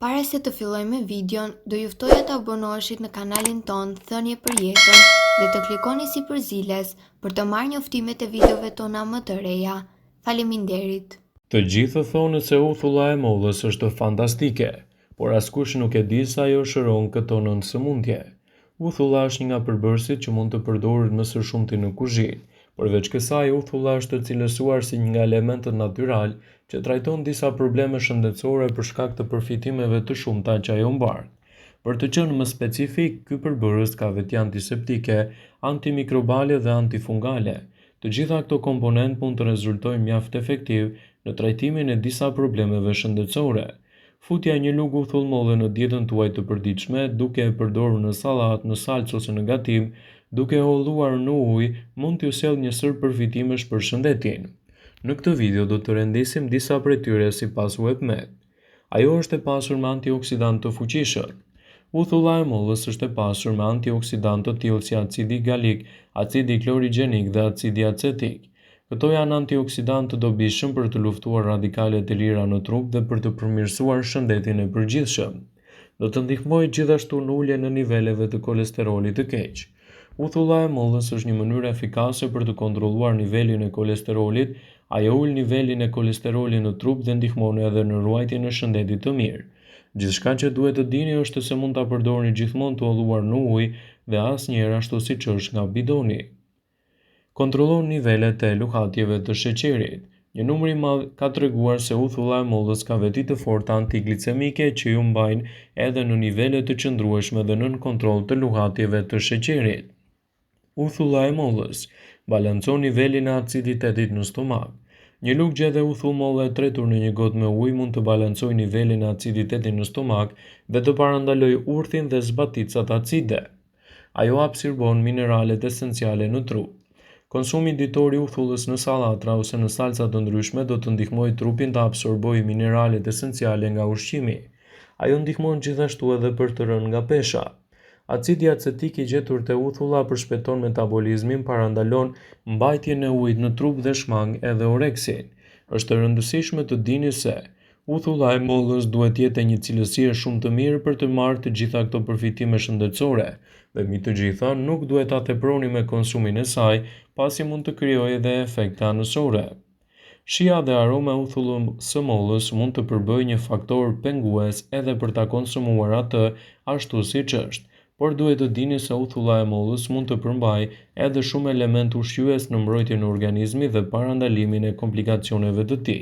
Para se të fillojmë me videon, do ju ftoja të abonoheshit në kanalin ton Thënie për Jetën dhe të klikoni si përziles për të marrë njoftimet e videove tona më të reja. Faleminderit. Të gjithë thonë se uthulla e mollës është fantastike, por askush nuk e di sa ajo shëron këto nën sëmundje. Uthulla është një nga përbërësit që mund të përdoret më së shumti në kuzhinë. Përveç kësaj, uthulla është të cilësuar si një nga elementët natyral që trajton disa probleme shëndetësore për shkak të përfitimeve të shumta që ajo mbar. Për të qenë më specifik, ky përbërës ka veti antiseptike, antimikrobale dhe antifungale. Të gjitha këto komponent mund të rezultojnë mjaft efektiv në trajtimin e disa problemeve shëndetësore. Futja një lugë uthullmolle në dietën tuaj të përditshme, duke e përdorur në sallatë, në salcë ose në gatim, duke holluar në ujë, mund t'ju sjellë një sër përfitimesh për shëndetin. Në këtë video do të rendisim disa prej tyre sipas WebMed. Ajo është e pasur me antioksidant të fuqishëm. Uthulla e mollës është e pasur me antioksidant të tillë si acidi galik, acidi klorigjenik dhe acidi acetik. Këto janë antioksidantë të dobishëm për të luftuar radikalet e lira në trup dhe për të përmirësuar shëndetin e përgjithshëm. Do të ndihmojë gjithashtu në uljen e niveleve të kolesterolit të keq. Uthulla e mollës është një mënyrë efikase për të kontrolluar nivelin e kolesterolit. Ajo ul nivelin e kolesterolit në trup dhe ndihmon edhe në ruajtjen e shëndetit të mirë. Gjithçka që duhet të dini është se mund ta përdorni gjithmonë të holluar në ujë dhe asnjëherë ashtu siç është nga bidoni. Kontrollon nivelet e luhatjeve të sheqerit. Një numër i madh ka treguar se uthulla e mollës ka veti të forta antiglicemike që ju mbajnë edhe në nivele të qëndrueshme dhe nën kontroll të luhatjeve të sheqerit. Uthulla e mollës balancon nivelin e aciditetit në stomak. Një lugë gjethe uthullmolle e tretur në një gotë me ujë mund të balancojë nivelin e aciditetit në stomak dhe të parandalojë urthin dhe zbaticat acide. Ajo absorbon mineralet esenciale në trup. Konsumi ditor i uthullës në sallatra ose në salca të ndryshme do të ndihmojë trupin të absorbojë mineralet esenciale nga ushqimi. Ajo ndihmon gjithashtu edhe për të rënë nga pesha. Acidi acetik i gjetur te uthulla përshpejton metabolizmin, parandalon mbajtjen e ujit në trup dhe shmang edhe oreksin. Është e rëndësishme të dini se uthulla e mollës duhet të jetë një cilësi e shumë të mirë për të marrë të gjitha këto përfitime shëndetësore, dhe mbi të gjitha nuk duhet ta teproni me konsumin e saj, pasi mund të krijojë edhe efekte anësore. Shija dhe aroma e uthullës së mollës mund të përbëjë një faktor pengues edhe për ta konsumuar atë ashtu siç është. Por duhet të dini se uthulla e mollës mund të përmbajë edhe shumë element ushqyes në mbrojtjen e organizmit dhe parandalimin e komplikacioneve të tij.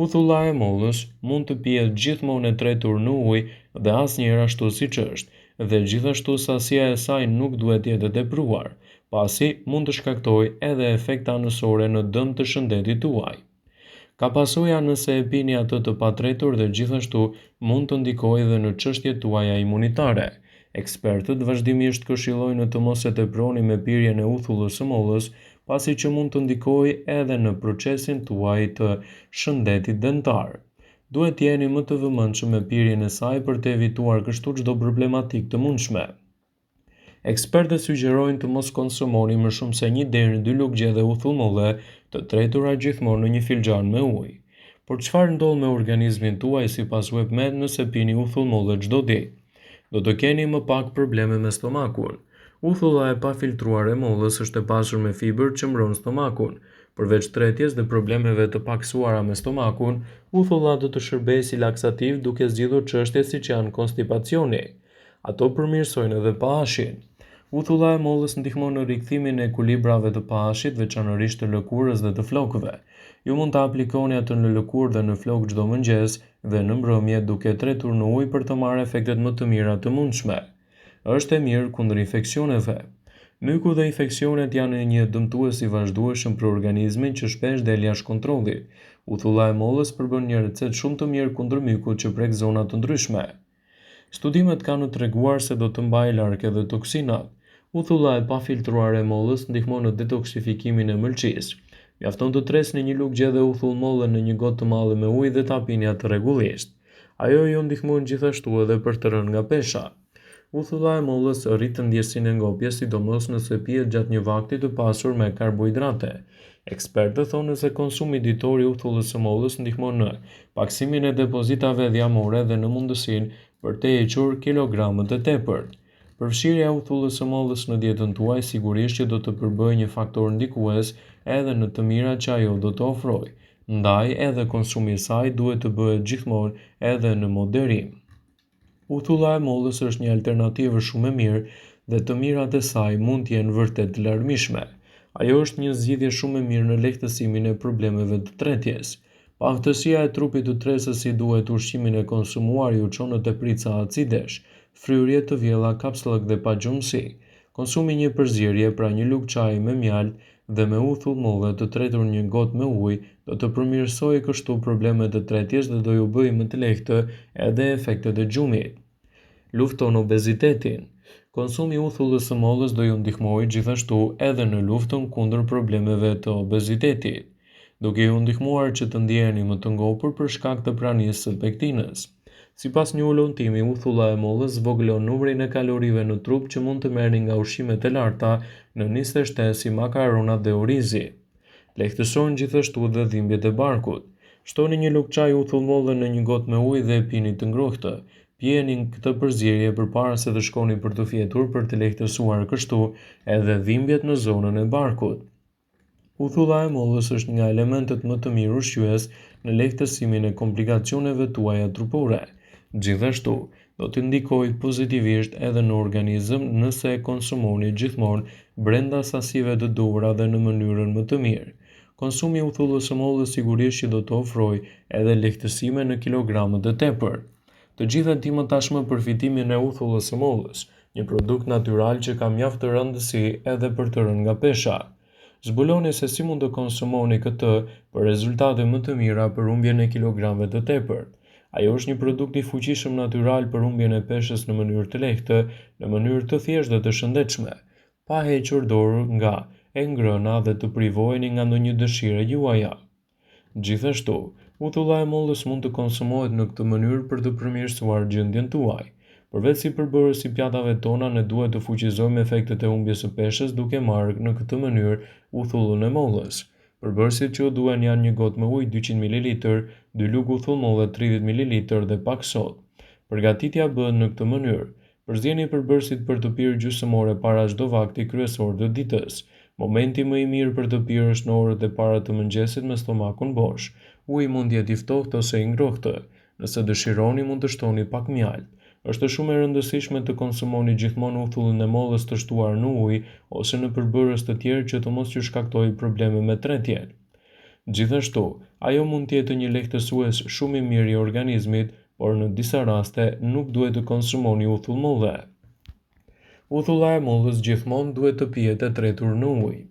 Uthulla e mollës mund të pihet gjithmonë e tretur në ujë dhe asnjëherë ashtu siç është, dhe gjithashtu sasia e saj nuk duhet të jetë e tepruar, pasi mund të shkaktojë edhe efekte anësore në dëm të shëndetit tuaj. Ka pasoja nëse e pini atë të patretur dhe gjithashtu mund të ndikojë edhe në çështjet tuaja imunitare. Ekspertët vazhdimisht këshillojnë të mos e teproni me pirjen e uthullës së mollës, pasi që mund të ndikojë edhe në procesin tuaj të shëndetit dentar. Duhet të jeni më të vëmendshëm me pirjen e saj për të evituar kështu çdo problematikë të mundshme. Ekspertët sugjerojnë të mos konsumoni më shumë se 1 deri në 2 lugë gjethe uthullmolle të tretura gjithmonë në një filxhan me ujë. Por çfarë ndodh me organizmin tuaj sipas WebMed nëse pini uthullmolle çdo ditë? Do të keni më pak probleme me stomakun. Uthulla e pafiltruar e mollës është e pasur me fibër që mbron stomakun. Përveç tretjes dhe problemeve të paksuara me stomakun, uthulla do të shërbejë si laksativ duke zgjidhur çështje siç janë konstipacioni. Ato përmirësojnë edhe pH-in. Uthulla e mollës ndihmon në rikthimin e ekuilibrave të pH-it, veçanërisht të lëkurës dhe të flokëve. Ju mund ta aplikoni atë në lëkurë dhe në flokë çdo mëngjes dhe në mbrëmje duke tretur në ujë për të marrë efektet më të mira të mundshme. Është e mirë kundër infeksioneve. Myku dhe infeksionet janë një dëmtues i vazhdueshëm për organizmin që shpesh del jashtë kontrollit. Uthulla e mollës përbën një recetë shumë të mirë kundër mykut që prek zona të ndryshme. Studimet kanë treguar se do të mbajë larg edhe toksinat. Uthulla e pafiltruar e mollës ndihmon në detoksifikimin e mëlçisë. Mjafton të tresni një lugë gjethe uthullmolle në një gotë të madhe me ujë dhe ta pini atë rregullisht. Ajo ju ndihmon gjithashtu edhe për të rënë nga pesha. Uthulla e mollës rrit ndjesinë e ngopjes, sidomos nëse pihet gjatë një vakti të pasur me karbohidrate. Ekspertët thonë se konsumi ditor i uthullës së mollës ndihmon në paksimin e depozitave dhjamore dhe në mundësinë për të hequr kilogramët e tepërt. Përfshirja e uthullës së mollës në dietën tuaj sigurisht që do të përbëjë një faktor ndikues edhe në të mirat që ajo do të ofrojë. Ndaj edhe konsumi i saj duhet të bëhet gjithmonë edhe në moderim. Uthulla e mollës është një alternativë shumë e mirë dhe të mirat e saj mund të jenë vërtet të larmishme. Ajo është një zgjidhje shumë e mirë në lehtësimin e problemeve të tretjes. Paaftësia e trupit të tresës si duhet ushqimin e konsumuar ju çon në teprica acidesh, fryrje të vjella kapsllëk dhe pagjumësi. Konsumi një përzierje, pra një lugë çaji me mjaltë dhe me uthull molle të tretur një gotë me ujë, do të përmirësojë kështu problemet e tretjes dhe do ju bëjë më të lehtë edhe efektet e gjumit. Lufton obezitetin. Konsumi i uthullës së mollës do ju ndihmojë gjithashtu edhe në luftën kundër problemeve të obezitetit, duke ju ndihmuar që të ndjeheni më të ngopur për shkak të pranisë së pektinës. Sipas një ulëntimi, uthulla e mollës zvogëlon numrin e kalorive në trup që mund të merrni nga ushqimet e larta në nisë shtesë si makaronat dhe orizi. Lehtëson gjithashtu dhe dhimbjet e barkut. Shtoni një lugë çaj uthull molle në një gotë me ujë dhe pini të ngrohtë. Pjeni këtë përzierje përpara se të shkoni për të fjetur për të lehtësuar kështu edhe dhimbjet në zonën e barkut. Uthulla e mollës është nga elementet më të mirë ushqyes në lehtësimin e komplikacioneve tuaja trupore. Gjithashtu, do të ndikojë pozitivisht edhe në organizëm nëse e konsumoni gjithmonë brenda sasive të duhura dhe në mënyrën më të mirë. Konsumi i uthullës së mollës sigurisht që do të ofrojë edhe lehtësime në kilogramët e tepërt. Të gjithë ndihmon tashmë përfitimin e uthullës së mollës, një produkt natyral që ka mjaft të rëndësi edhe për të rënë nga pesha. Zbuloni se si mund të konsumoni këtë për rezultate më të mira për humbjen e kilogramëve të tepërt. Ajo është një produkt i fuqishëm natyral për humbjen e peshës në mënyrë të lehtë, në mënyrë të thjeshtë dhe të shëndetshme, pa hequr dorë nga e ngrëna dhe të privoheni nga ndonjë dëshire juaja. Gjithashtu, uthulla e mollës mund të konsumohet në këtë mënyrë për të përmirësuar gjendjen tuaj. Përveç si përbërës i pjatave tona, ne duhet të fuqizojmë efektet e humbjes së peshës duke marrë në këtë mënyrë uthullën e mollës. Përbërësit që duhen janë një gotë me ujë 200 ml, 2 lugë uthull molle 30 ml dhe pak sodë. Përgatitja bëhet në këtë mënyrë. Përzjeni përbërësit për të pirë gjysmore para çdo vakti kryesor të ditës. Momenti më i mirë për të pirë është në orët e para të mëngjesit me stomakun bosh. Uji mund të jetë i ftohtë ose i ngrohtë. Nëse dëshironi mund të shtoni pak mjaltë. Është shumë e rëndësishme të konsumoni gjithmonë uthullën e mollës të shtuar në ujë ose në përbërës të tjerë që të mos ju shkaktojë probleme me tretjen. Gjithashtu, ajo mund të jetë një lehtësues shumë i mirë i organizmit, por në disa raste nuk duhet të konsumoni uthull molle. Uthulla e mollës gjithmonë duhet të pihet e tretur në ujë.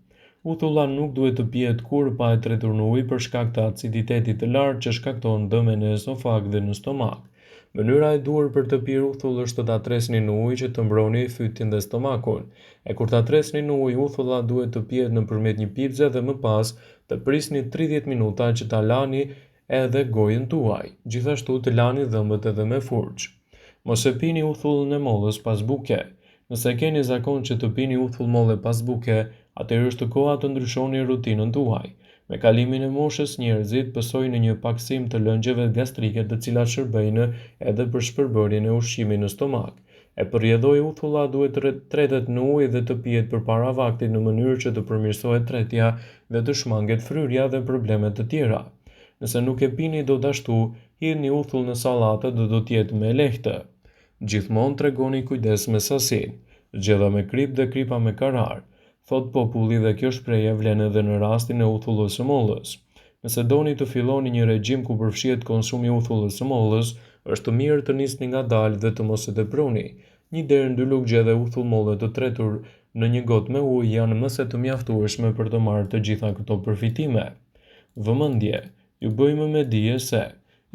Uthulla nuk duhet të pihet kurrë pa e tretur në ujë për shkak të aciditetit të lartë që shkakton dëme në esofag dhe në stomak. Mënyra e duhur për të pirë uthull është të ta tresni në ujë që të mbroni fytyn dhe stomakun. E kur ta tresni në ujë, uthulla duhet të pihet nëpërmjet një pipze dhe më pas të prisni 30 minuta që ta lani edhe gojën tuaj. Gjithashtu të lani dhëmbët edhe me furçë. Mos e pini uthullën e mollës pas buke. Nëse keni zakon që të pini uthull molle pas buke, atëherë është koha të ndryshoni rutinën tuaj. Me kalimin e moshës, njerëzit pësojnë në një paksim të lëngjeve gastrike të cilat shërbejnë edhe për shpërbërjen e ushqimit në stomak. E përrjedhoj uthulla duhet të tretet në ujë dhe të pihet përpara vaktit në mënyrë që të përmirësohet tretja dhe të shmanget fryrja dhe problemet të tjera. Nëse nuk e pini dot ashtu, hidhni uthull në sallatë dhe do të jetë më e lehtë. Gjithmonë tregoni kujdes me sasinë. Zgjedha me krip dhe kripa me karar. Thot populli dhe kjo shprehje vlen edhe në rastin e uthullës së mollës. Nëse doni të filloni një regjim ku përfshihet konsumi i uthullës së mollës, është mirë të nisni ngadalë dhe të mos e teproni. 1 deri në 2 lugë gjedhe uthull molle të tretur në një gotë me ujë janë më se të mjaftueshme për të marrë të gjitha këto përfitime. Vëmendje, ju bëjmë me dije se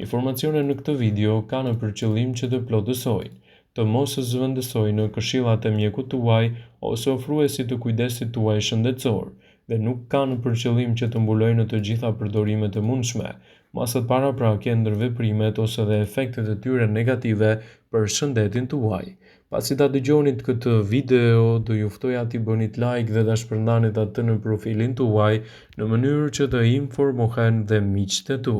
informacionet në këtë video kanë për qëllim që të plotësojnë, të mos zëvendësojnë në këshillat e mjekut tuaj ose ofruesit të kujdesit tuaj shëndetësor dhe nuk kanë për qëllim që të mbulojnë të gjitha përdorimet e mundshme, masat paraprake ndër veprimet ose dhe efektet e tyre negative për shëndetin tuaj. Pasi ta dëgjonit këtë video, do ju ftoja t'i bënit like dhe ta shpërndanit atë në profilin tuaj në mënyrë që të informohen dhe miqtë e tu.